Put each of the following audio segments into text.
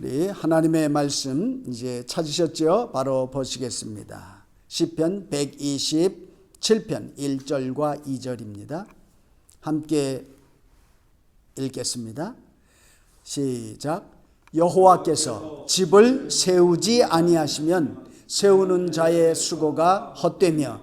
우리 하나님의 말씀 이제 찾으셨죠? 바로 보시겠습니다. 시편 127편 1절과 2절입니다. 함께 읽겠습니다. 시작. 여호와께서 집을 세우지 아니하시면 세우는 자의 수고가 헛되며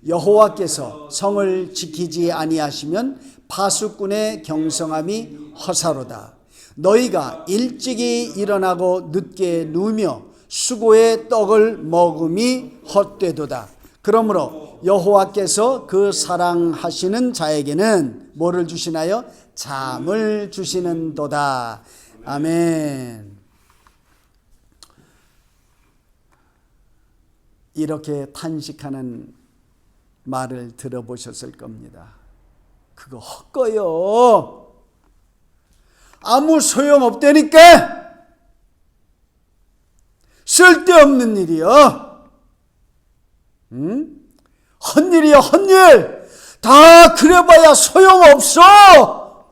여호와께서 성을 지키지 아니하시면 파수꾼의 경성함이 허사로다. 너희가 일찍이 일어나고 늦게 누우며 수고의 떡을 먹음이 헛되도다. 그러므로 여호와께서 그 사랑하시는 자에게는 뭐를 주시나요? 잠을 주시는도다. 아멘. 이렇게 탄식하는 말을 들어보셨을 겁니다. 그거 헛거요. 아무 소용없다니까. 쓸데없는 일이요. 헛일이요, 헛일. 다 그래봐야 소용없어.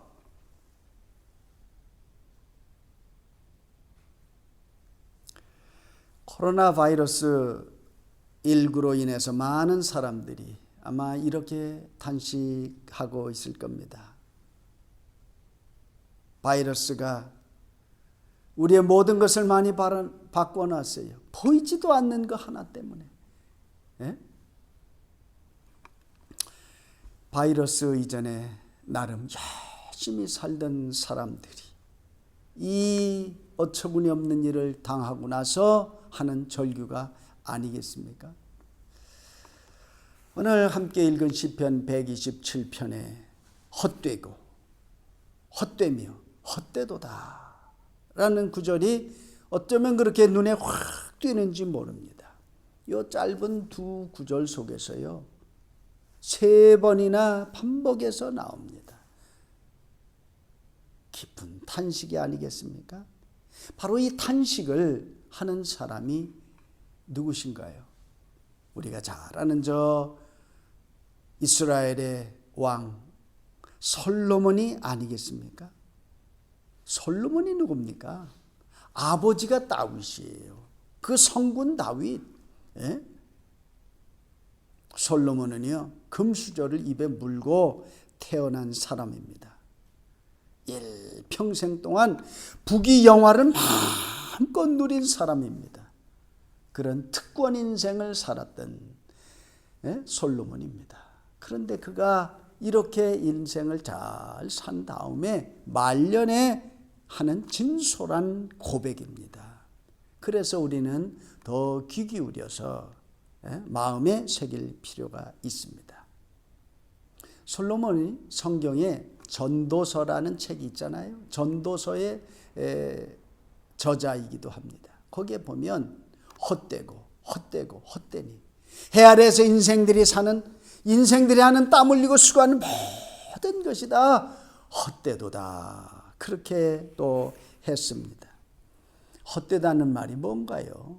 코로나 바이러스 19로 인해서 많은 사람들이 아마 이렇게 탄식하고 있을 겁니다. 바이러스가 우리의 모든 것을 많이 바꿔놨어요. 보이지도 않는 거 하나 때문에. 예? 바이러스 이전에 나름 열심히 살던 사람들이 이 어처구니 없는 일을 당하고 나서 하는 절규가 아니겠습니까? 오늘 함께 읽은 시편 127편에 헛되고 헛되며 헛되도다 라는 구절이 어쩌면 그렇게 눈에 확 띄는지 모릅니다. 이 짧은 두 구절 속에서요 3번이나 반복해서 나옵니다. 깊은 탄식이 아니겠습니까? 바로 이 탄식을 하는 사람이 누구신가요? 우리가 잘 아는 저 이스라엘의 왕 솔로몬이 아니겠습니까? 솔로몬이 누굽니까? 아버지가 다윗이에요. 그 성군 다윗. 예? 솔로몬은요 금수저를 입에 물고 태어난 사람입니다. 일평생 동안 부귀영화를 마음껏 누린 사람입니다. 그런 특권 인생을 살았던 솔로몬입니다. 그런데 그가 이렇게 인생을 잘 산 다음에 말년에 하는 진솔한 고백입니다. 그래서 우리는 더 귀 기울여서 마음에 새길 필요가 있습니다. 솔로몬이 성경에 전도서라는 책이 있잖아요. 전도서의 저자이기도 합니다. 거기에 보면 헛되고 헛되고 헛되니 해 아래에서 인생들이 하는 땀 흘리고 수고하는 모든 것이 다 헛되도다. 그렇게 또 했습니다. 헛되다는 말이 뭔가요?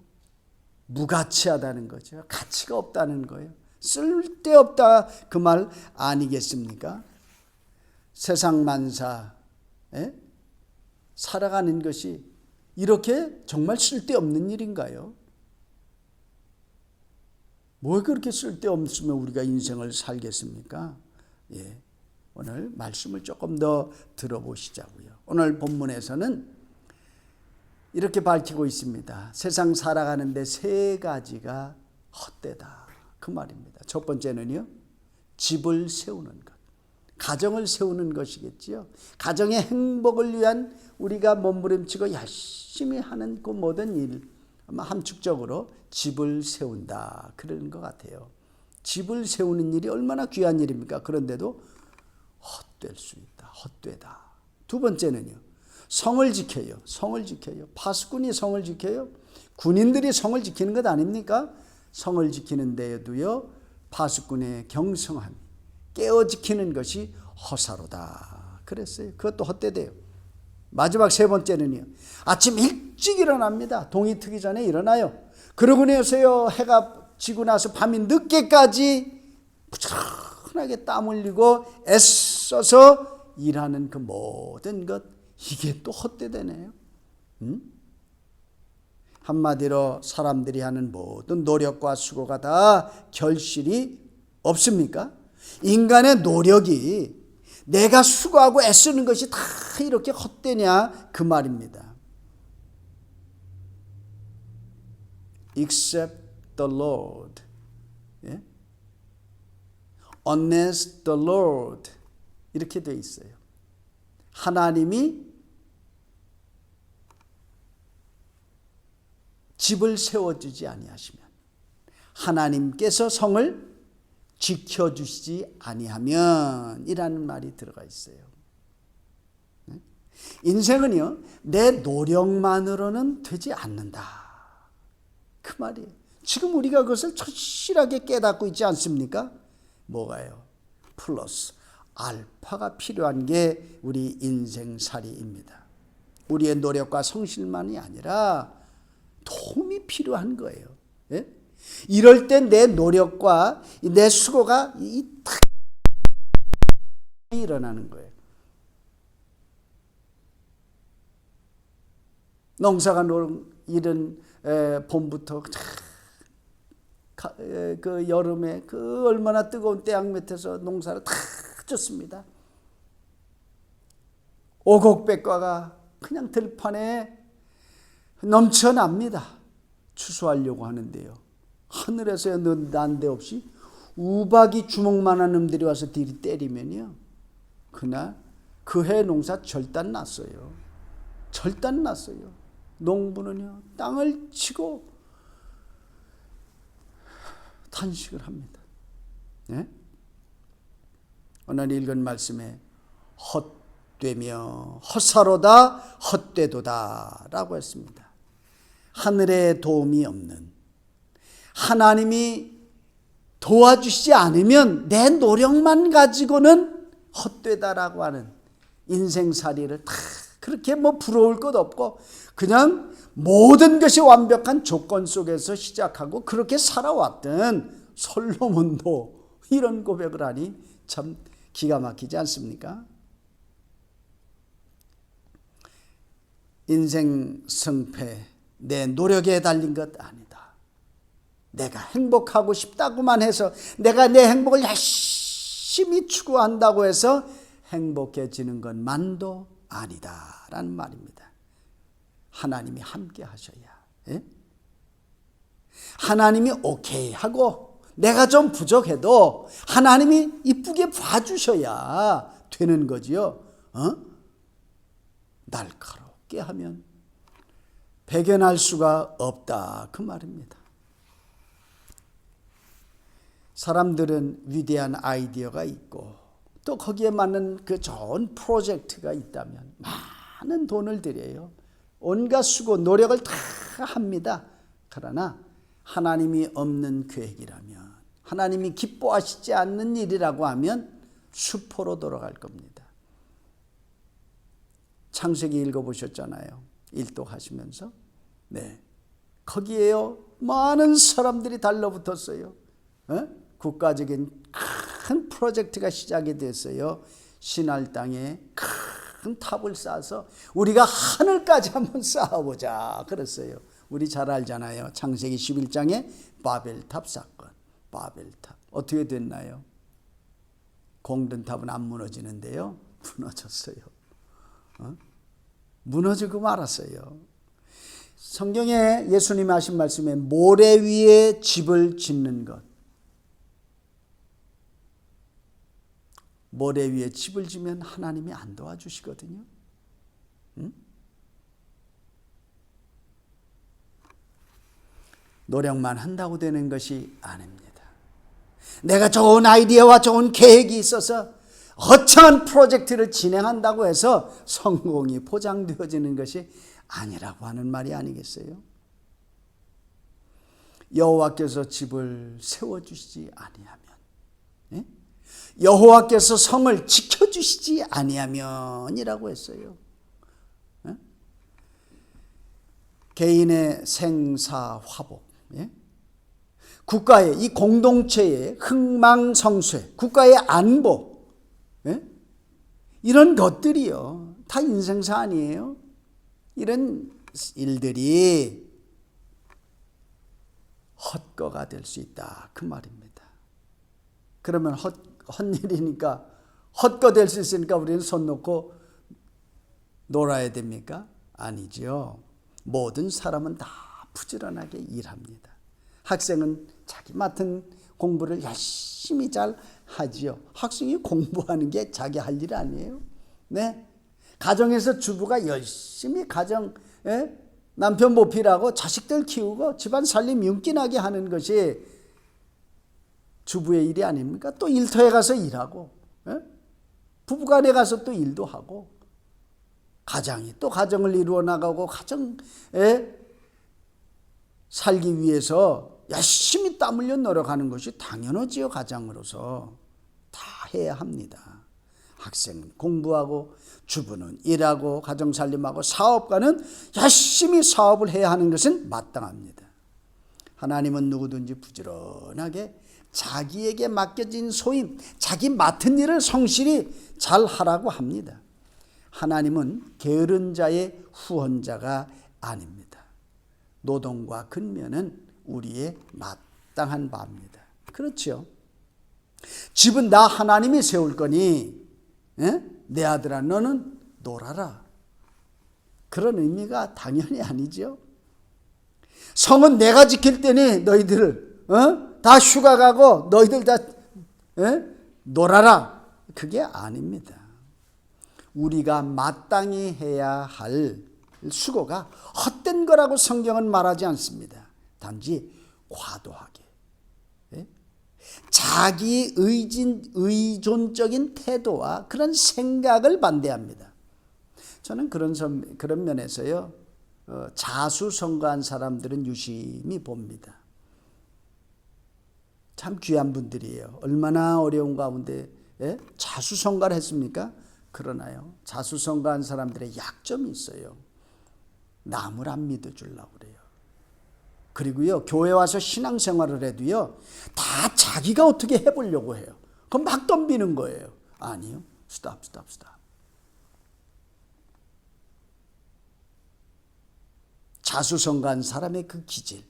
무가치하다는 거죠. 가치가 없다는 거예요. 쓸데없다 그 말 아니겠습니까? 세상 만사 살아가는 것이 이렇게 정말 쓸데없는 일인가요? 뭐 그렇게 쓸데없으면 우리가 인생을 살겠습니까? 예, 오늘 말씀을 조금 더 들어보시자고요. 오늘 본문에서는 이렇게 밝히고 있습니다. 세상 살아가는데 3가지가 헛되다 그 말입니다. 첫 번째는요 집을 세우는 것, 가정을 세우는 것이겠지요. 가정의 행복을 위한 우리가 몸부림치고 열심히 하는 그 모든 일, 아마 함축적으로 집을 세운다 그러는 것 같아요. 집을 세우는 일이 얼마나 귀한 일입니까? 그런데도 헛될 수 있다. 헛되다. 두 번째는요 성을 지켜요. 성을 지켜요. 파수꾼이 성을 지켜요. 군인들이 성을 지키는 것 아닙니까? 성을 지키는 데에도요 파수꾼의 경성함, 깨어 지키는 것이 허사로다 그랬어요. 그것도 헛되대요. 마지막 3번째는요 아침 일찍 일어납니다. 동이 트기 전에 일어나요. 그러고 나서요 해가 지고 나서 밤이 늦게까지 부지런하게 땀 흘리고 애써서 일하는 그 모든 것, 이게 또 헛되대네요. 한마디로 사람들이 하는 모든 노력과 수고가 다 결실이 없습니까? 인간의 노력이 내가 수고하고 애쓰는 것이 다 이렇게 헛되냐 그 말입니다. Except the Lord. 예? Unless the Lord. 이렇게 되어 있어요. 하나님이 집을 세워주지 아니하시면, 하나님께서 성을 지켜주시지 아니하면 이라는 말이 들어가 있어요. 인생은요, 내 노력만으로는 되지 않는다 그 말이에요. 지금 우리가 그것을 절실하게 깨닫고 있지 않습니까? 뭐가요? 플러스 알파가 필요한 게 우리 인생살이입니다. 우리의 노력과 성실만이 아니라 도움이 필요한 거예요. 예? 이럴 때 내 노력과 내 수고가 탁 일어나는 거예요. 농사가 이른 봄부터 그 여름에 그 얼마나 뜨거운 태양 밑에서 농사를 다 졌습니다. 오곡백과가 그냥 들판에 넘쳐납니다. 추수하려고 하는데요, 하늘에서 난데없이 우박이 주먹만한 놈들이 와서 들이 때리면요, 그날 그 해 농사 절단 났어요. 절단 났어요. 농부는요, 땅을 치고 탄식을 합니다. 예? 오늘 읽은 말씀에 헛되며 헛사로다 헛되도다 라고 했습니다. 하늘에 도움이 없는, 하나님이 도와주시지 않으면 내 노력만 가지고는 헛되다라고 하는 인생살이를 다 그렇게 부러울 것 없고 그냥 모든 것이 완벽한 조건 속에서 시작하고 그렇게 살아왔던 솔로몬도 이런 고백을 하니 참 기가 막히지 않습니까? 인생 성패 내 노력에 달린 것 아니다. 내가 행복하고 싶다고만 해서, 내가 내 행복을 열심히 추구한다고 해서 행복해지는 것만도 아니다라는 말입니다. 하나님이 함께 하셔야, 예? 하나님이 오케이 하고 내가 좀 부족해도 하나님이 이쁘게 봐주셔야 되는 거지요. 날카롭게 하면 배견할 수가 없다 그 말입니다. 사람들은 위대한 아이디어가 있고 또 거기에 맞는 그 좋은 프로젝트가 있다면 많은 돈을 들여요. 온갖 수고 노력을 다 합니다. 그러나 하나님이 없는 계획이라면, 하나님이 기뻐하시지 않는 일이라고 하면 수포로 돌아갈 겁니다. 창세기 읽어보셨잖아요. 일독하시면서. 네, 거기에요 많은 사람들이 달라붙었어요. 국가적인 큰 프로젝트가 시작이 됐어요. 신할 땅에 큰 탑을 쌓아서 우리가 하늘까지 한번 쌓아보자 그랬어요. 우리 잘 알잖아요. 창세기 11장에 바벨탑 사건. 바벨탑 어떻게 됐나요? 공든탑은 안 무너지는데요, 무너졌어요. 무너지고 말았어요. 성경에 예수님이 하신 말씀에 모래 위에 집을 짓는 것, 모래 위에 집을 지면 하나님이 안 도와주시거든요. 노력만 한다고 되는 것이 아닙니다. 내가 좋은 아이디어와 좋은 계획이 있어서 거창한 프로젝트를 진행한다고 해서 성공이 보장되어지는 것이 아니라고 하는 말이 아니겠어요? 여호와께서 집을 세워주시지 아니하면, 예? 여호와께서 성을 지켜주시지 아니하면이라고 했어요. 예? 개인의 생사화복, 예? 국가의 이 공동체의 흥망성쇠, 국가의 안보, 예? 이런 것들이요 다 인생사 아니에요? 이런 일들이 헛거가 될 수 있다 그 말입니다. 그러면 헛일이니까 헛거 될 수 있으니까 우리는 손 놓고 놀아야 됩니까? 아니죠. 모든 사람은 다 부지런하게 일합니다. 학생은 자기 맡은 공부를 열심히 잘 하지요. 학생이 공부하는 게 자기 할 일 아니에요. 네? 가정에서 주부가 열심히 남편 보필하고 자식들 키우고 집안 살림 윤기나게 하는 것이 주부의 일이 아닙니까? 또 일터에 가서 일하고 부부간에 가서 또 일도 하고 가장이 또 가정을 이루어 나가고 가정에 살기 위해서 열심히 땀 흘려 노력하는 것이 당연하지요. 가장으로서 다 해야 합니다. 학생은 공부하고 주부는 일하고 가정살림하고 사업가는 열심히 사업을 해야 하는 것은 마땅합니다. 하나님은 누구든지 부지런하게 자기에게 맡겨진 소임, 자기 맡은 일을 성실히 잘 하라고 합니다. 하나님은 게으른 자의 후원자가 아닙니다. 노동과 근면은 우리의 마땅한 바입니다. 그렇죠? 집은 나 하나님이 세울 거니 내 아들아 너는 놀아라. 그런 의미가 당연히 아니죠. 성은 내가 지킬 테니 너희들 다 휴가 가고 너희들 다 놀아라. 그게 아닙니다. 우리가 마땅히 해야 할 수고가 헛된 거라고 성경은 말하지 않습니다. 단지 과도하게 자기 의존적인 태도와 그런 생각을 반대합니다. 저는 그런 면에서요 자수성가한 사람들은 유심히 봅니다. 참 귀한 분들이에요. 얼마나 어려운 가운데 자수성가를 했습니까? 그러나요 자수성가한 사람들의 약점이 있어요. 남을 안 믿어주려고 그래요. 그리고요 교회 와서 신앙생활을 해도요 다 자기가 어떻게 해보려고 해요. 그럼 막 덤비는 거예요. 아니요. 스탑. 자수성가한 사람의 그 기질,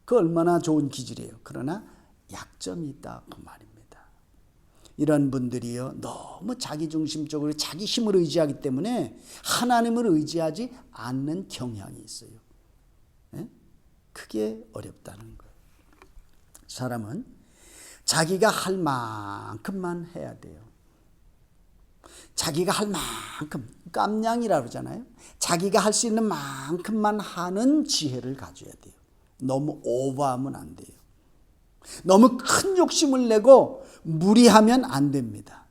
그 얼마나 좋은 기질이에요. 그러나 약점이 있다 그 말입니다. 이런 분들이요 너무 자기중심적으로 자기 힘을 의지하기 때문에 하나님을 의지하지 않는 경향이 있어요. 그게 어렵다는 거예요. 사람은 자기가 할 만큼만 해야 돼요. 자기가 할 만큼, 깜냥이라고 그러잖아요. 자기가 할 수 있는 만큼만 하는 지혜를 가져야 돼요. 너무 오버하면 안 돼요. 너무 큰 욕심을 내고 무리하면 안 됩니다.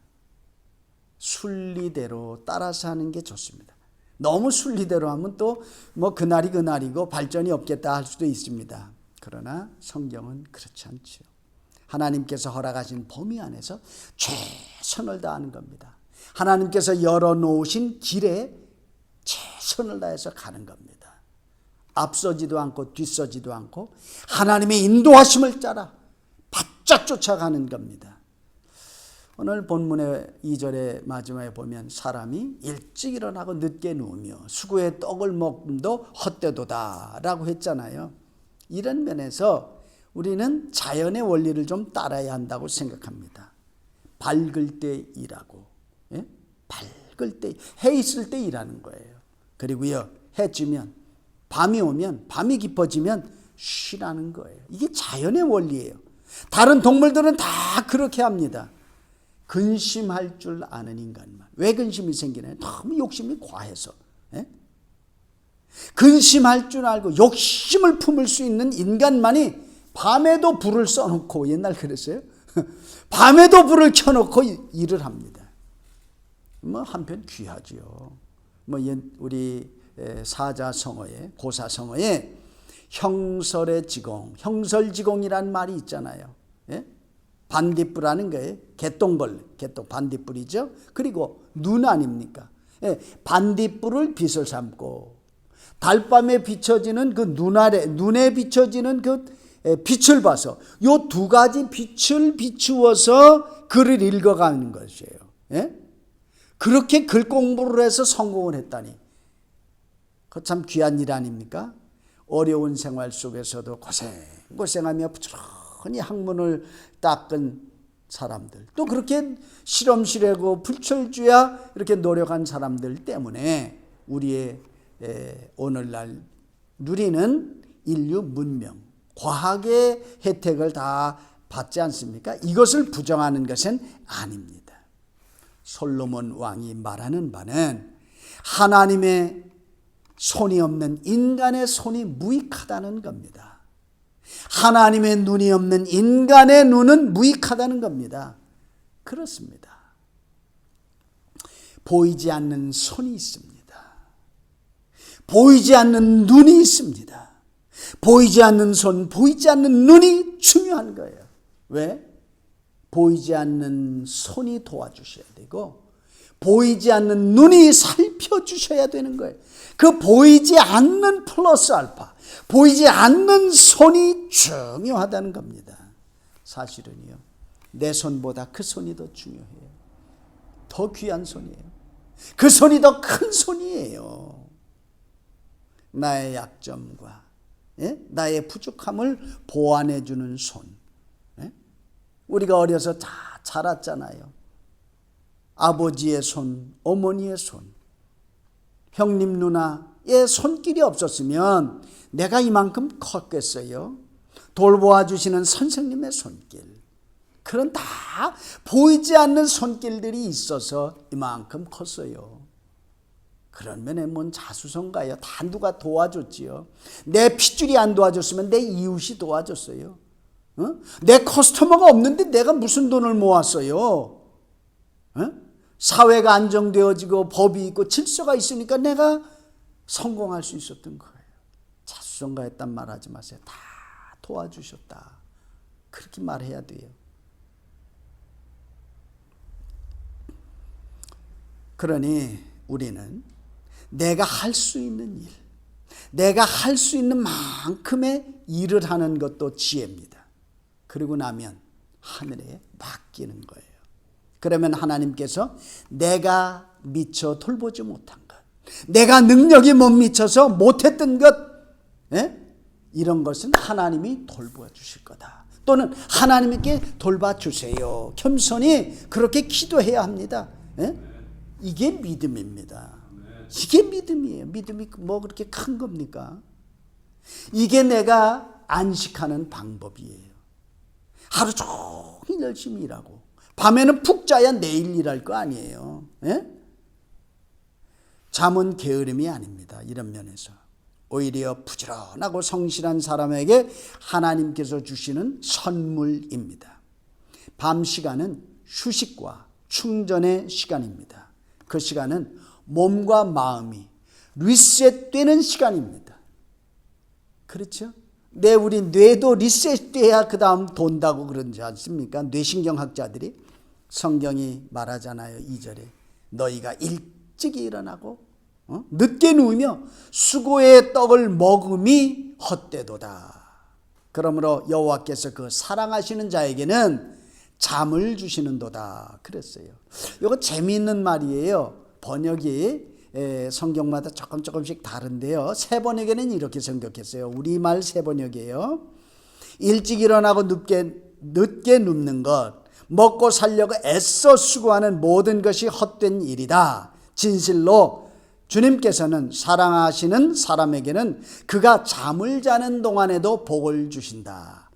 순리대로 따라서 하는 게 좋습니다. 너무 순리대로 하면 또 그날이 그날이고 발전이 없겠다 할 수도 있습니다. 그러나 성경은 그렇지 않죠. 하나님께서 허락하신 범위 안에서 최선을 다하는 겁니다. 하나님께서 열어놓으신 길에 최선을 다해서 가는 겁니다. 앞서지도 않고 뒤서지도 않고 하나님의 인도하심을 따라 바짝 쫓아가는 겁니다. 오늘 본문의 2절의 마지막에 보면 사람이 일찍 일어나고 늦게 누우며 수고의 떡을 먹음도 헛되도다 라고 했잖아요. 이런 면에서 우리는 자연의 원리를 좀 따라야 한다고 생각합니다. 밝을 때 일하고 밝을 때 해 있을 때 일하는 거예요. 그리고요 해 지면 밤이 오면 밤이 깊어지면 쉬라는 거예요. 이게 자연의 원리예요. 다른 동물들은 다 그렇게 합니다. 근심할 줄 아는 인간만. 왜 근심이 생기나요? 너무 욕심이 과해서. 근심할 줄 알고 욕심을 품을 수 있는 인간만이 밤에도 불을 써놓고, 옛날 그랬어요. 밤에도 불을 켜놓고 일을 합니다. 한편 귀하지요. 우리 사자성어에, 고사성어에 형설의 지공, 형설지공이란 말이 있잖아요. 반딧불하는 거예요. 개똥벌레, 반딧불이죠. 그리고 눈 아닙니까? 반딧불을 빛을 삼고 달밤에 비춰지는 그 눈 아래, 눈에 비춰지는 그 빛을 봐서 요 두 가지 빛을 비추어서 글을 읽어가는 것이에요. 그렇게 글 공부를 해서 성공을 했다니, 그거 참 귀한 일 아닙니까? 어려운 생활 속에서도 고생하며 부지런히 학문을 닦은 사람들, 또 그렇게 실험실하고 불철주야 이렇게 노력한 사람들 때문에 우리의 오늘날 누리는 인류 문명, 과학의 혜택을 다 받지 않습니까? 이것을 부정하는 것은 아닙니다. 솔로몬 왕이 말하는 바는 하나님의 손이 없는 인간의 손이 무익하다는 겁니다. 하나님의 눈이 없는 인간의 눈은 무익하다는 겁니다. 그렇습니다. 보이지 않는 손이 있습니다. 보이지 않는 눈이 있습니다. 보이지 않는 손, 보이지 않는 눈이 중요한 거예요. 왜? 보이지 않는 손이 도와주셔야 되고 보이지 않는 눈이 살펴주셔야 되는 거예요. 그 보이지 않는 플러스 알파, 보이지 않는 손이 중요하다는 겁니다. 사실은요, 내 손보다 그 손이 더 중요해요. 더 귀한 손이에요. 그 손이 더 큰 손이에요. 나의 약점과 나의 부족함을 보완해 주는 손. 우리가 어려서 다 자랐잖아요. 아버지의 손, 어머니의 손, 형님 누나의 손길이 없었으면 내가 이만큼 컸겠어요? 돌보아 주시는 선생님의 손길, 그런 다 보이지 않는 손길들이 있어서 이만큼 컸어요. 그런 면에 뭔 자수성가요? 다 누가 도와줬지요. 내 핏줄이 안 도와줬으면 내 이웃이 도와줬어요. 내 커스터머가 없는데 내가 무슨 돈을 모았어요? 사회가 안정되어지고 법이 있고 질서가 있으니까 내가 성공할 수 있었던 거예요. 자수성가했단 말하지 마세요. 다 도와주셨다. 그렇게 말해야 돼요. 그러니 우리는 내가 할 수 있는 일, 내가 할 수 있는 만큼의 일을 하는 것도 지혜입니다. 그리고 나면 하늘에 맡기는 거예요. 그러면 하나님께서 내가 미처 돌보지 못한 것, 내가 능력이 못 미쳐서 못했던 것, 이런 것은 하나님이 돌보아 주실 거다. 또는 하나님께 돌봐 주세요. 겸손히 그렇게 기도해야 합니다. 이게 믿음입니다. 이게 믿음이에요. 믿음이 뭐 그렇게 큰 겁니까? 이게 내가 안식하는 방법이에요. 하루 종일 열심히 일하고 밤에는 푹 자야 내일 일할 거 아니에요. 잠은 게으름이 아닙니다. 이런 면에서 오히려 부지런하고 성실한 사람에게 하나님께서 주시는 선물입니다. 밤 시간은 휴식과 충전의 시간입니다. 그 시간은 몸과 마음이 리셋되는 시간입니다. 그렇죠? 우리 뇌도 리셋돼야 그 다음 돈다고 그러지 않습니까? 뇌신경학자들이 성경이 말하잖아요. 2절에 너희가 일찍 일어나고 늦게 누우며 수고의 떡을 먹음이 헛되도다. 그러므로 여호와께서 그 사랑하시는 자에게는 잠을 주시는도다 그랬어요. 이거 재미있는 말이에요. 번역이 성경마다 조금씩 다른데요. 새 번역에는 이렇게 생각했어요. 우리말 새 번역이에요. 일찍 일어나고 늦게 눕는 것, 먹고 살려고 애써 수고하는 모든 것이 헛된 일이다. 진실로 주님께서는 사랑하시는 사람에게는 그가 잠을 자는 동안에도 복을 주신다.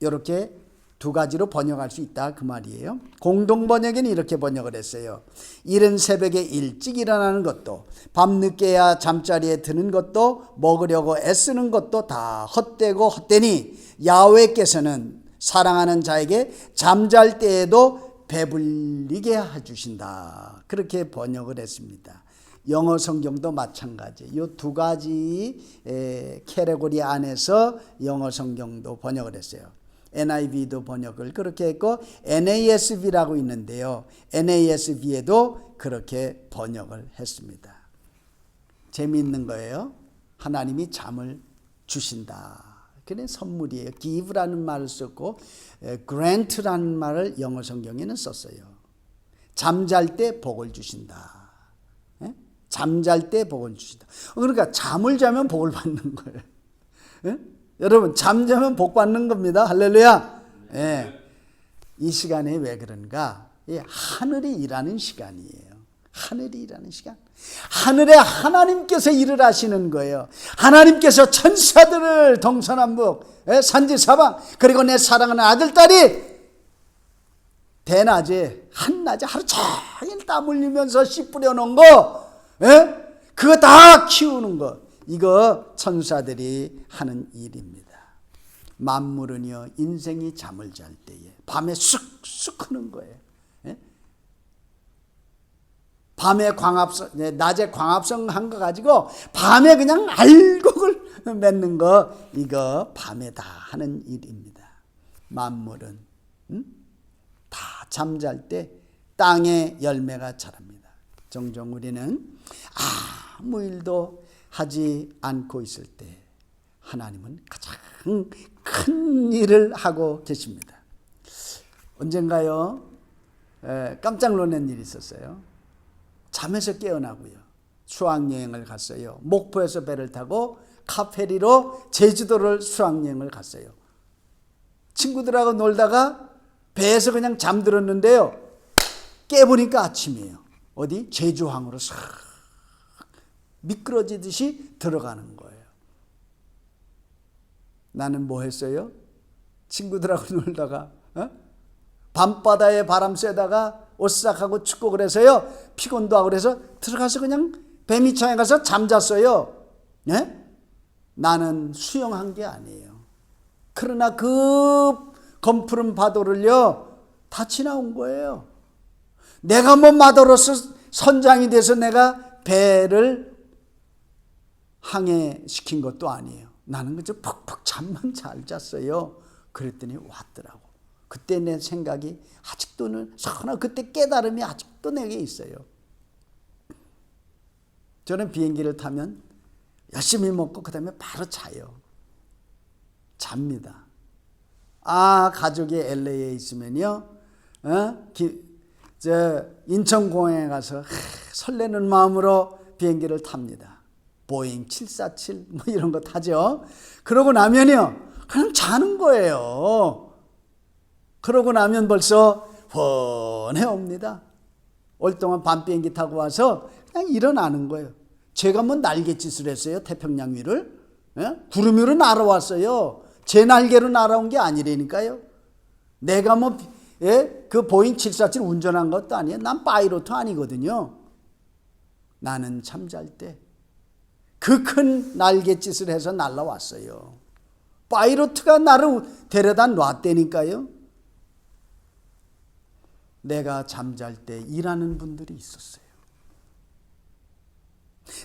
이렇게 두 가지로 번역할 수 있다 그 말이에요. 공동 번역에는 이렇게 번역을 했어요. 이른 새벽에 일찍 일어나는 것도 밤늦게야 잠자리에 드는 것도 먹으려고 애쓰는 것도 다 헛되고 헛되니 야훼께서는 사랑하는 자에게 잠잘 때에도 배불리게 해주신다. 그렇게 번역을 했습니다. 영어 성경도 마찬가지. 이 두 가지 캐러고리 안에서 영어 성경도 번역을 했어요. NIV도 번역을 그렇게 했고 NASB라고 있는데요. NASB에도 그렇게 번역을 했습니다. 재미있는 거예요. 하나님이 잠을 주신다. 그게 선물이에요. give라는 말을 썼고 grant라는 말을 영어 성경에는 썼어요. 잠잘 때 복을 주신다. 잠잘 때 복을 주신다. 그러니까 잠을 자면 복을 받는 거예요. 여러분 잠자면 복 받는 겁니다. 할렐루야. 예. 이 시간에 왜 그런가? 예, 하늘이 일하는 시간이에요. 하늘이 일하는 시간. 하늘에 하나님께서 일을 하시는 거예요. 하나님께서 천사들을 동서남북 산지사방 그리고 내 사랑하는 아들딸이 대낮에 한낮에 하루 종일 땀 흘리면서 씨 뿌려놓은 거 그거 다 키우는 거 이거 천사들이 하는 일입니다. 만물은요 인생이 잠을 잘 때에 밤에 쑥쑥 크는 거예요. 밤에 광합성, 낮에 광합성 한 거 가지고 밤에 그냥 알곡을 맺는 거 이거 밤에 다 하는 일입니다. 만물은 다 잠잘 때 땅에 열매가 자랍니다. 종종 우리는 아무 일도 하지 않고 있을 때 하나님은 가장 큰 일을 하고 계십니다. 언젠가요 깜짝 놀란 일이 있었어요. 잠에서 깨어나고요. 수학여행을 갔어요. 목포에서 배를 타고 카페리로 제주도를 수학여행을 갔어요. 친구들하고 놀다가 배에서 그냥 잠들었는데요. 깨보니까 아침이에요. 어디? 제주항으로 싹 미끄러지듯이 들어가는 거예요. 나는 뭐 했어요? 친구들하고 놀다가 밤바다에 바람 쐬다가 오싹하고 춥고 그래서요 피곤도 하고 그래서 들어가서 그냥 배미창에 가서 잠잤어요. 나는 수영한 게 아니에요. 그러나 그 검푸른 파도를요 다 지나온 거예요. 내가 뭐 마도로서 선장이 돼서 내가 배를 항해시킨 것도 아니에요. 나는 그저 푹푹 잠만 잘 잤어요. 그랬더니 왔더라고. 그때 내 생각이 아직도는 선한 그때 깨달음이 아직도 내게 있어요. 저는 비행기를 타면 열심히 먹고 그 다음에 바로 자요. 잡니다. 가족이 LA에 있으면요 인천공항에 가서 설레는 마음으로 비행기를 탑니다. 보잉 747 뭐 이런 거 타죠. 그러고 나면요 그냥 자는 거예요. 그러고 나면 벌써 훤해 옵니다. 올 동안 밤 비행기 타고 와서 그냥 일어나는 거예요. 제가 뭐 날갯짓을 했어요. 태평양 위를. 구름 위로 날아왔어요. 제 날개로 날아온 게 아니라니까요. 내가 뭐 그 보잉 747 운전한 것도 아니에요. 난 파이로트 아니거든요. 나는 잠잘 때 그 큰 날갯짓을 해서 날아왔어요. 파이로트가 나를 데려다 놨다니까요. 내가 잠잘 때 일하는 분들이 있었어요.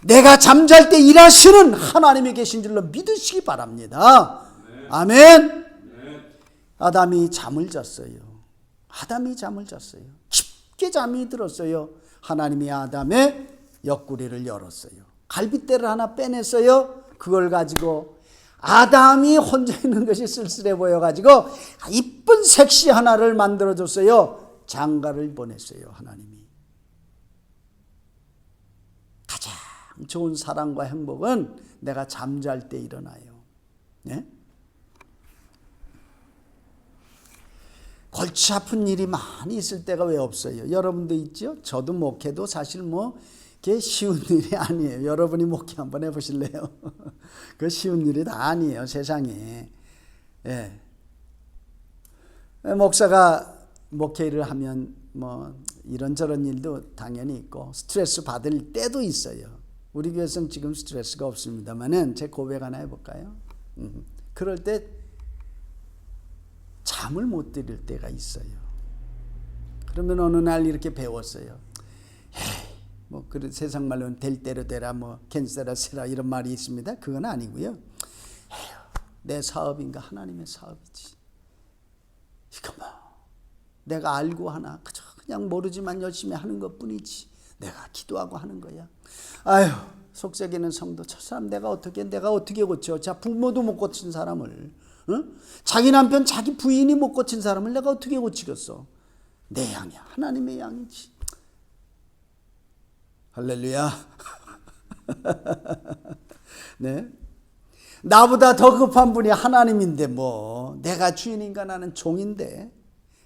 내가 잠잘 때 일하시는 하나님이 계신 줄로 믿으시기 바랍니다. 네. 아멘. 네. 아담이 잠을 잤어요. 깊게 잠이 들었어요. 하나님이 아담의 옆구리를 열었어요. 갈빗대를 하나 빼냈어요. 그걸 가지고 아담이 혼자 있는 것이 쓸쓸해 보여가지고 이쁜 색시 하나를 만들어줬어요. 장가를 보냈어요. 하나님이. 가장 좋은 사랑과 행복은 내가 잠잘 때 일어나요. 골치 아픈 일이 많이 있을 때가 왜 없어요? 여러분도 있죠? 저도 목회도 사실 뭐 그게 쉬운 일이 아니에요. 여러분이 목회 한번 해보실래요? 그 쉬운 일이 다 아니에요. 세상에. 목사가 목회를 하면 뭐 이런저런 일도 당연히 있고 스트레스 받을 때도 있어요. 우리 교회에서는 지금 스트레스가 없습니다만은 제 고백 하나 해볼까요? 그럴 때 잠을 못 들일 때가 있어요. 그러면 어느 날 이렇게 배웠어요. 뭐 그 세상 말로는 될 대로 되라 뭐 캔세라 세라 이런 말이 있습니다. 그건 아니고요. 내 사업인가 하나님의 사업이지. 이거 뭐 내가 알고 하나 그냥 모르지만 열심히 하는 것뿐이지. 내가 기도하고 하는 거야. 아유 속썩이는 성도 저 사람 내가 어떻게 고쳐. 자 부모도 못 고친 사람을 자기 남편 자기 부인이 못 고친 사람을 내가 어떻게 고치겠어. 내 양이야. 하나님의 양이지. 할렐루야. 네. 나보다 더 급한 분이 하나님인데 뭐 내가 주인인가 나는 종인데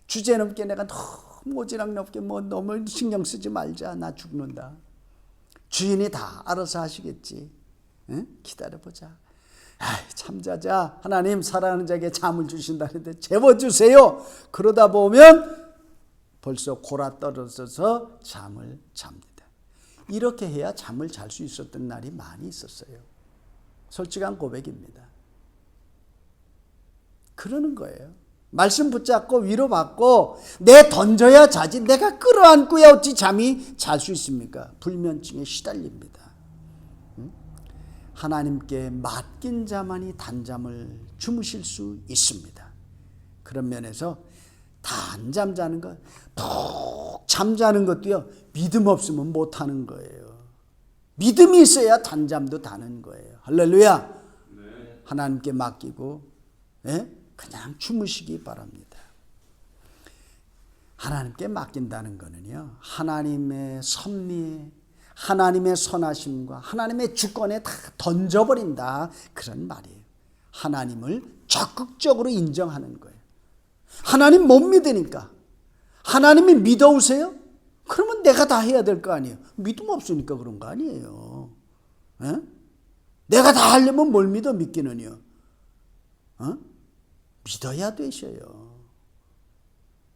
주제넘게 내가 너무 오지랖 뭐 너무 신경 쓰지 말자 나 죽는다. 주인이 다 알아서 하시겠지. 응? 기다려보자. 잠자자. 하나님 사랑하는 자에게 잠을 주신다는데 재워주세요. 그러다 보면 벌써 골아 떨어져서 잠을 잡니다. 이렇게 해야 잠을 잘 수 있었던 날이 많이 있었어요. 솔직한 고백입니다. 그러는 거예요. 말씀 붙잡고 위로받고 내 던져야 자지 내가 끌어안고야 어찌 잠이 잘 수 있습니까? 불면증에 시달립니다. 하나님께 맡긴 자만이 단잠을 주무실 수 있습니다. 그런 면에서 단잠 자는 것, 푹 잠자는 것도요, 믿음 없으면 못하는 거예요. 믿음이 있어야 단잠도 다는 거예요. 할렐루야. 네. 하나님께 맡기고 그냥 주무시기 바랍니다. 하나님께 맡긴다는 거는요, 하나님의 섭리에, 하나님의 선하심과 하나님의 주권에 다 던져버린다, 그런 말이에요. 하나님을 적극적으로 인정하는 거예요. 하나님 못 믿으니까. 하나님이 믿어오세요? 그러면 내가 다 해야 될 거 아니에요. 믿음 없으니까 그런 거 아니에요. 에? 내가 다 하려면 뭘 믿어? 믿기는요. 믿어야 되셔요.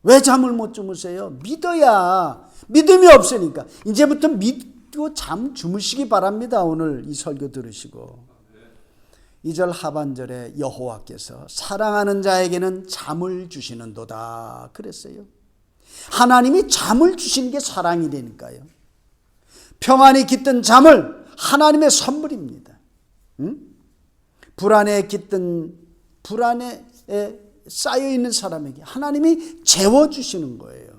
왜 잠을 못 주무세요? 믿어야. 믿음이 없으니까. 이제부터 믿고 잠 주무시기 바랍니다. 오늘 이 설교 들으시고. 2절 하반절에 여호와께서 사랑하는 자에게는 잠을 주시는도다 그랬어요. 하나님이 잠을 주시는 게 사랑이라니까요. 평안히 깃든 잠을 하나님의 선물입니다. 불안에 깃든 불안에 쌓여있는 사람에게 하나님이 재워주시는 거예요.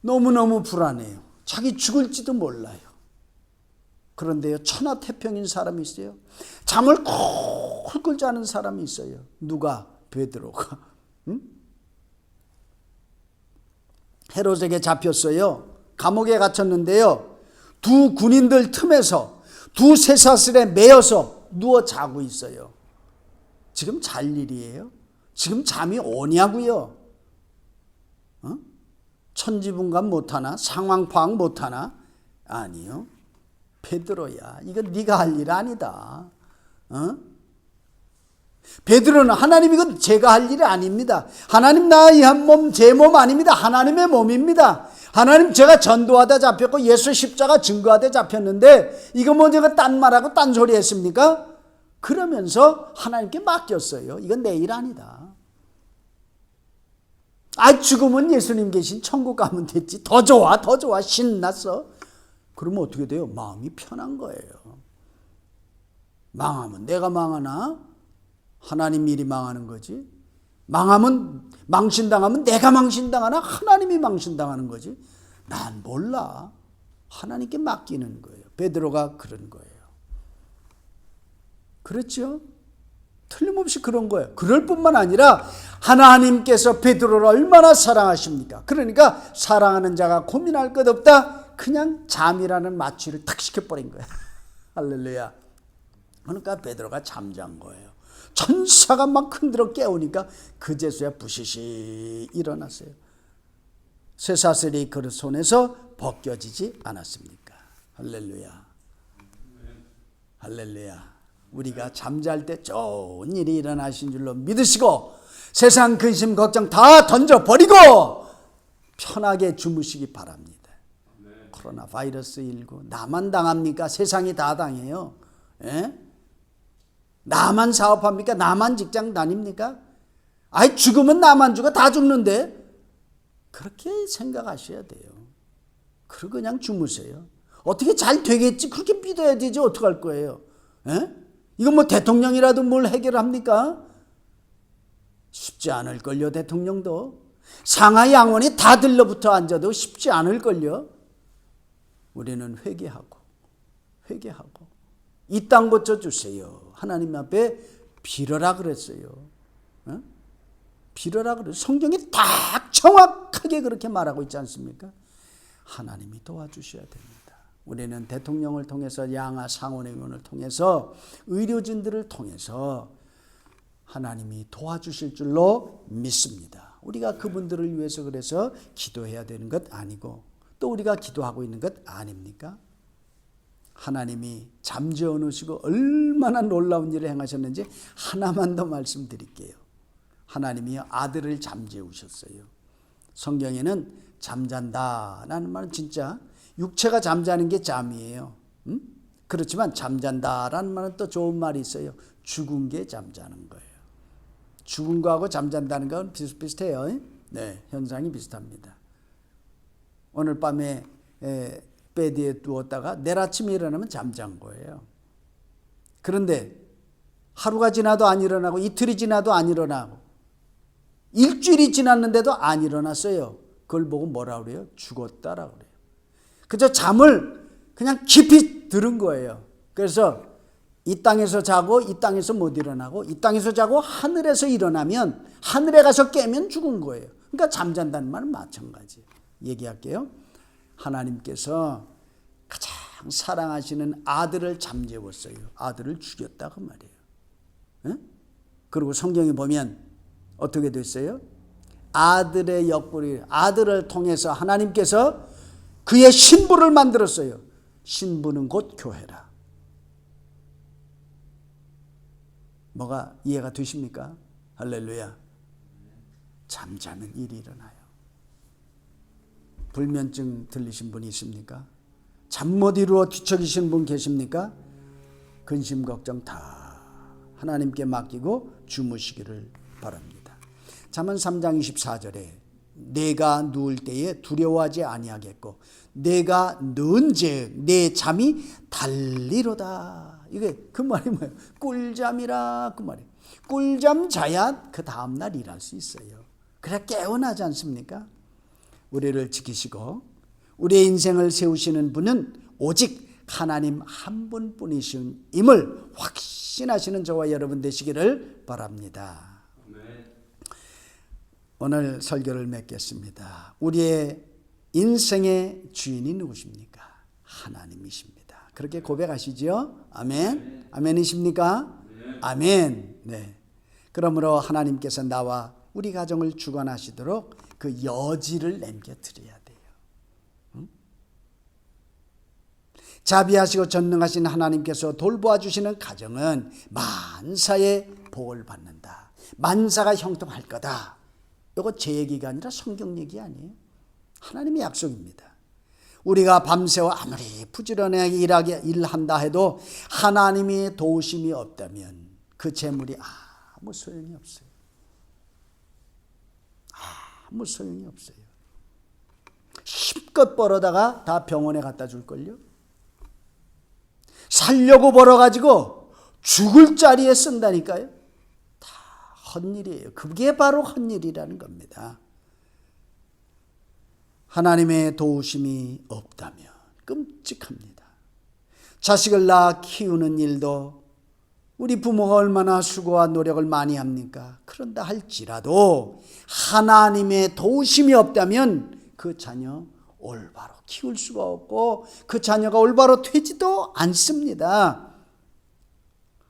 너무너무 불안해요. 자기 죽을지도 몰라요. 그런데요, 천하태평인 사람이 있어요. 잠을 콜콜 자는 사람이 있어요. 누가? 베드로가. 헤롯에게 잡혔어요. 감옥에 갇혔는데요, 두 군인들 틈에서 두 쇠사슬에 매여서 누워 자고 있어요. 지금 잘 일이에요? 지금 잠이 오냐고요? 천지분간 못하나? 상황 파악 못하나? 아니요. 베드로야, 이건 네가 할 일 아니다. 베드로는 하나님 이건 제가 할 일이 아닙니다. 하나님 나 이 한 몸 제 몸 아닙니다. 하나님의 몸입니다. 하나님 제가 전도하다 잡혔고 예수 십자가 증거하다 잡혔는데 이거 뭐 제가 딴 말하고 딴 소리 했습니까? 그러면서 하나님께 맡겼어요. 이건 내 일 아니다. 죽으면 예수님 계신 천국 가면 됐지. 더 좋아, 더 좋아. 신났어. 그러면 어떻게 돼요? 마음이 편한 거예요. 망하면 내가 망하나? 하나님 일이 망하는 거지. 망하면, 망신당하면 내가 망신당하나? 하나님이 망신당하는 거지. 난 몰라. 하나님께 맡기는 거예요. 베드로가 그런 거예요. 그렇죠? 틀림없이 그런 거예요. 그럴 뿐만 아니라 하나님께서 베드로를 얼마나 사랑하십니까? 그러니까 사랑하는 자가 고민할 것 없다. 그냥 잠이라는 마취를 탁 시켜버린 거예요. 할렐루야. 그러니까 베드로가 잠잔 거예요. 천사가 막 흔들어 깨우니까 그제서야 부시시 일어났어요. 쇠사슬이 그 손에서 벗겨지지 않았습니까? 할렐루야. 할렐루야. 우리가 잠잘 때 좋은 일이 일어나신 줄로 믿으시고 세상 근심 걱정 다 던져버리고 편하게 주무시기 바랍니다. 코로나 바이러스 19 나만 당합니까? 세상이 다 당해요. 에? 나만 사업합니까? 나만 직장 다닙니까? 죽으면 나만 죽어. 다 죽는데. 그렇게 생각하셔야 돼요. 그리고 그냥 주무세요. 어떻게 잘 되겠지? 그렇게 믿어야 되지. 어떡할 거예요? 에? 이건 뭐 대통령이라도 뭘 해결합니까? 쉽지 않을걸요. 대통령도. 상하 양원이 다 들러붙어 앉아도 쉽지 않을걸요. 우리는 회개하고 이 땅 고쳐주세요. 하나님 앞에 빌어라 그랬어요. 빌어라 그랬어요. 성경이 딱 정확하게 그렇게 말하고 있지 않습니까? 하나님이 도와주셔야 됩니다. 우리는 대통령을 통해서 양하 상원의원을 통해서 의료진들을 통해서 하나님이 도와주실 줄로 믿습니다. 우리가 그분들을 위해서 그래서 기도해야 되는 것 아니고 또 우리가 기도하고 있는 것 아닙니까? 하나님이 잠재워 놓으시고 얼마나 놀라운 일을 행하셨는지 하나만 더 말씀드릴게요. 하나님이 아들을 잠재우셨어요. 성경에는 잠잔다라는 말은 진짜 육체가 잠자는 게 잠이에요. 그렇지만 잠잔다라는 말은 또 좋은 말이 있어요. 죽은 게 잠자는 거예요. 죽은 거하고 잠잔다는 건 비슷비슷해요. 네, 현상이 비슷합니다. 오늘 밤에 베드에 누웠다가 내일 아침에 일어나면 잠잔 거예요. 그런데 하루가 지나도 안 일어나고 이틀이 지나도 안 일어나고 일주일이 지났는데도 안 일어났어요. 그걸 보고 뭐라 그래요? 죽었다라고 그래요. 그저 잠을 그냥 깊이 들은 거예요. 그래서 이 땅에서 자고 이 땅에서 못 일어나고 이 땅에서 자고 하늘에서 일어나면 하늘에 가서 깨면 죽은 거예요. 그러니까 잠잔다는 말은 마찬가지예요. 얘기할게요. 하나님께서 가장 사랑하시는 아들을 잠재웠어요. 아들을 죽였다 그 말이에요. 네? 그리고 성경에 보면 어떻게 됐어요? 아들의 옆구리, 아들을 통해서 하나님께서 그의 신부를 만들었어요. 신부는 곧 교회라. 뭐가 이해가 되십니까? 할렐루야. 잠자는 일이 일어나요. 불면증 들리신 분이 있습니까? 잠 못 이루어 뒤척이신 분 계십니까? 근심 걱정 다 하나님께 맡기고 주무시기를 바랍니다. 잠언 3장 24절에 내가 누울 때에 두려워하지 아니하겠고 내가 는즉 내 잠이 달리로다. 이게 그 말이 뭐예요? 꿀잠이라 그 말이에요. 꿀잠 자야 그 다음날 일할 수 있어요. 그래 깨어나지 않습니까? 우리를 지키시고 우리의 인생을 세우시는 분은 오직 하나님 한 분뿐이심을 확신하시는 저와 여러분 되시기를 바랍니다. 오늘 설교를 맺겠습니다. 우리의 인생의 주인이 누구십니까? 하나님이십니다. 그렇게 고백하시죠? 아멘. 아멘이십니까? 아멘. 네. 그러므로 하나님께서 나와 우리 가정을 주관하시도록 그 여지를 남겨드려야 돼요. 자비하시고 전능하신 하나님께서 돌보아 주시는 가정은 만사의 복을 받는다. 만사가 형통할 거다. 이거 제 얘기가 아니라 성경 얘기 아니에요. 하나님의 약속입니다. 우리가 밤새워 아무리 부지런하게 일한다 해도 하나님의 도우심이 없다면 그 재물이 아무 소용이 없어요. 아무 소용이 없어요. 힘껏 벌어다가 다 병원에 갖다 줄걸요. 살려고 벌어가지고 죽을 자리에 쓴다니까요. 다 헛일이에요. 그게 바로 헛일이라는 겁니다. 하나님의 도우심이 없다면 끔찍합니다. 자식을 낳아 키우는 일도 우리 부모가 얼마나 수고와 노력을 많이 합니까? 그런다 할지라도 하나님의 도우심이 없다면 그 자녀 올바로 키울 수가 없고 그 자녀가 올바로 되지도 않습니다.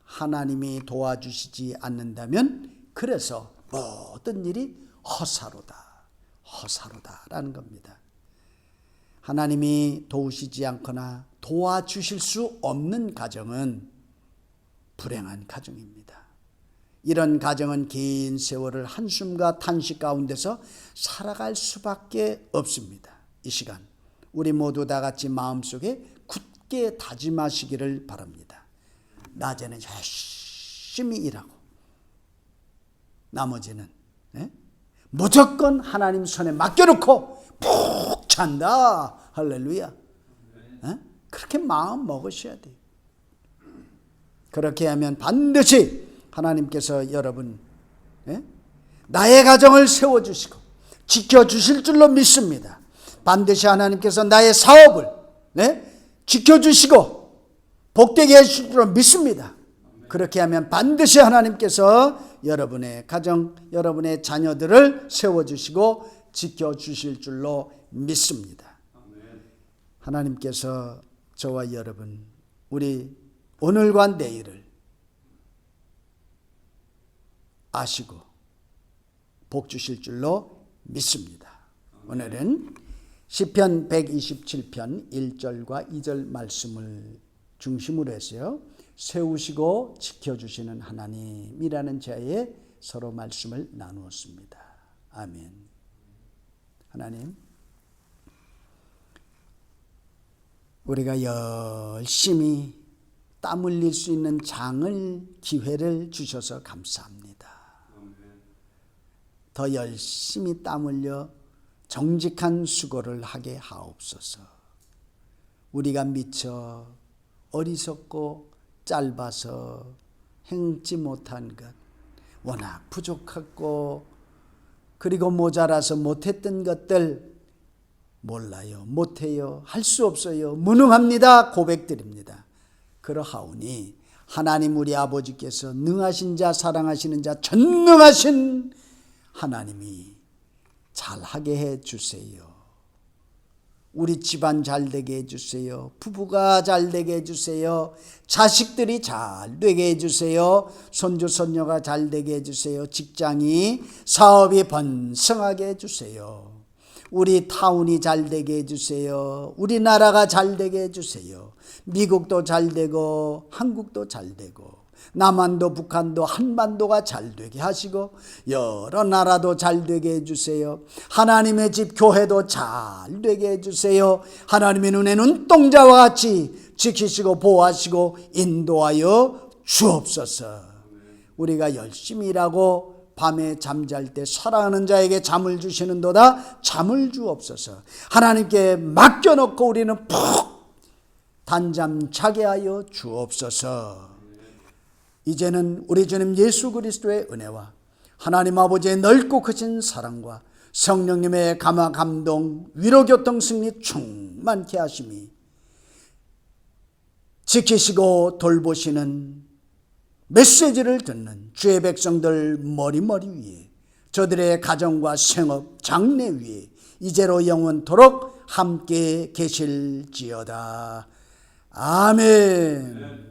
하나님이 도와주시지 않는다면 그래서 모든 일이 허사로다라는 겁니다. 하나님이 도우시지 않거나 도와주실 수 없는 가정은 불행한 가정입니다. 이런 가정은 긴 세월을 한숨과 탄식 가운데서 살아갈 수밖에 없습니다. 이 시간 우리 모두 다 같이 마음속에 굳게 다짐하시기를 바랍니다. 낮에는 열심히 일하고 나머지는 무조건 하나님 손에 맡겨놓고 푹 잔다. 할렐루야. 그렇게 마음 먹으셔야 돼요. 그렇게 하면 반드시 하나님께서 여러분 나의 가정을 세워주시고 지켜주실 줄로 믿습니다. 반드시 하나님께서 나의 사업을 지켜주시고 복되게 해주실 줄로 믿습니다. 그렇게 하면 반드시 하나님께서 여러분의 가정, 여러분의 자녀들을 세워주시고 지켜주실 줄로 믿습니다. 하나님께서 저와 여러분, 우리 오늘과 내일을 아시고 복 주실 줄로 믿습니다. 오늘은 시편 127편 1절과 2절 말씀을 중심으로 해서요, 세우시고 지켜주시는 하나님이라는 제에 서로 말씀을 나누었습니다. 아멘. 하나님, 우리가 열심히 땀 흘릴 수 있는 기회를 주셔서 감사합니다. 더 열심히 땀 흘려 정직한 수고를 하게 하옵소서. 우리가 미쳐 어리석고 짧아서 행지 못한 것, 워낙 부족하고 그리고 모자라서 못했던 것들, 몰라요, 못해요, 할 수 없어요, 무능합니다 고백드립니다. 그러하오니 하나님 우리 아버지께서 능하신 자, 사랑하시는 자, 전능하신 하나님이 잘하게 해주세요. 우리 집안 잘되게 해주세요. 부부가 잘되게 해주세요. 자식들이 잘되게 해주세요. 손주 손녀가 잘되게 해주세요. 직장이, 사업이 번성하게 해주세요. 우리 타운이 잘되게 해주세요. 우리나라가 잘되게 해주세요. 미국도 잘되고 한국도 잘되고 남한도 북한도 한반도가 잘되게 하시고 여러 나라도 잘되게 해주세요. 하나님의 집 교회도 잘되게 해주세요. 하나님의 눈에 눈동자와 같이 지키시고 보호하시고 인도하여 주옵소서. 우리가 열심히 일하고 밤에 잠잘 때 사랑하는 자에게 잠을 주시는도다 잠을 주옵소서. 하나님께 맡겨놓고 우리는 푹 단잠 자게 하여 주옵소서. 이제는 우리 주님 예수 그리스도의 은혜와 하나님 아버지의 넓고 크신 사랑과 성령님의 감화 감동 위로 교통 승리 충만케 하심이 지키시고 돌보시는 메시지를 듣는 주의 백성들 머리머리 위에, 저들의 가정과 생업, 장래 위에 이제로 영원토록 함께 계실지어다. 아멘.